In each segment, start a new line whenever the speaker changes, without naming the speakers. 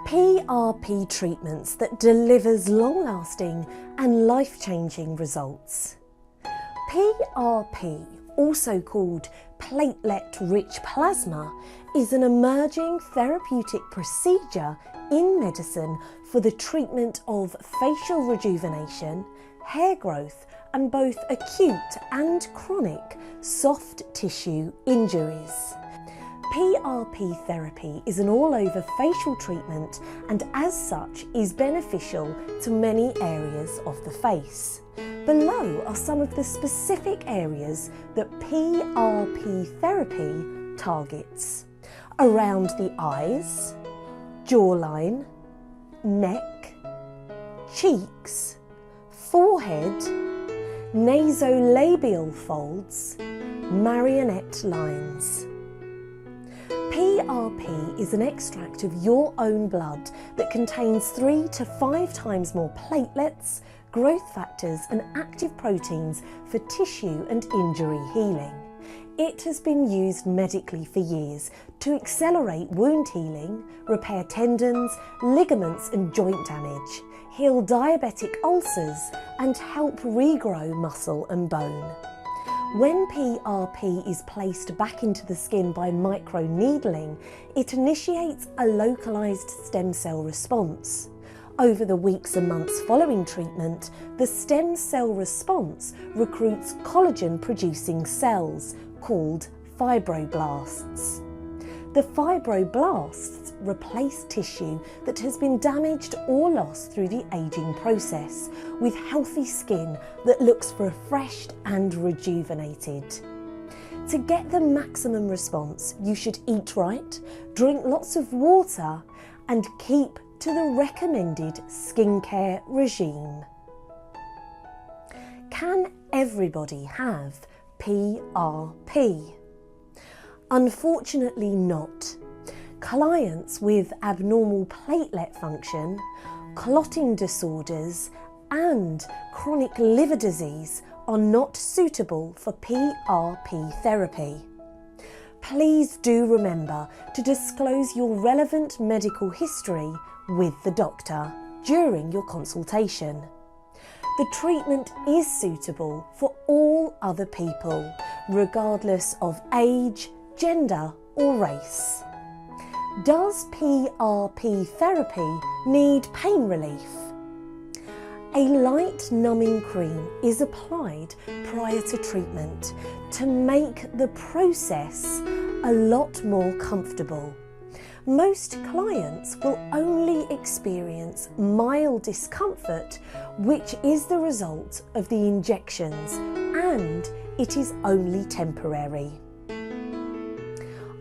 PRP treatments that delivers long-lasting and life-changing results. PRP, also called platelet-rich plasma, is an emerging therapeutic procedure in medicine for the treatment of facial rejuvenation, hair growth, and both acute and chronic soft tissue injuries. PRP therapy is an all-over facial treatment and as such is beneficial to many areas of the face. Below are some of the specific areas that PRP therapy targets: around the eyes, jawline, neck, cheeks, forehead, nasolabial folds, marionette lines. PRP is an extract of your own blood that contains 3 to 5 times more platelets, growth factors and active proteins for tissue and injury healing. It has been used medically for years to accelerate wound healing, repair tendons, ligaments and joint damage, heal diabetic ulcers and help regrow muscle and bone. When PRP is placed back into the skin by microneedling, it initiates a localized stem cell response. Over the weeks and months following treatment, the stem cell response recruits collagen-producing cells called fibroblasts. The fibroblasts replace tissue that has been damaged or lost through the aging process, with healthy skin that looks refreshed and rejuvenated. To get the maximum response, you should eat right, drink lots of water, and keep to the recommended skincare regime. Can everybody have PRP? Unfortunately not. Clients with abnormal platelet function, clotting disorders and chronic liver disease are not suitable for PRP therapy. Please do remember to disclose your relevant medical history with the doctor during your consultation. The treatment is suitable for all other people, regardless of age, gender or race. Does PRP therapy need pain relief? A light numbing cream is applied prior to treatment to make the process a lot more comfortable. Most clients will only experience mild discomfort, which is the result of the injections, and it is only temporary.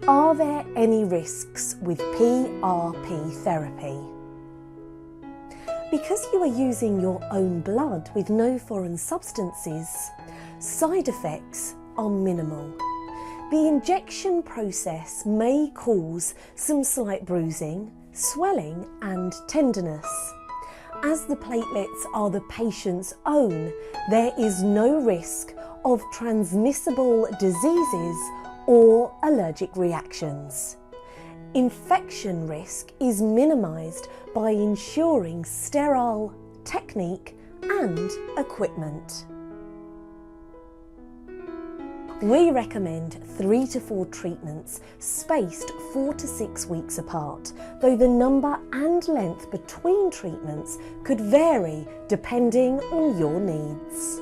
Are there any risks with PRP therapy? Because you are using your own blood with no foreign substances, side effects are minimal. The injection process may cause some slight bruising, swelling and tenderness. As the platelets are the patient's own, there is no risk of transmissible diseases or allergic reactions. Infection risk is minimised by ensuring sterile technique and equipment. We recommend 3 to 4 treatments spaced 4 to 6 weeks apart, though the number and length between treatments could vary depending on your needs.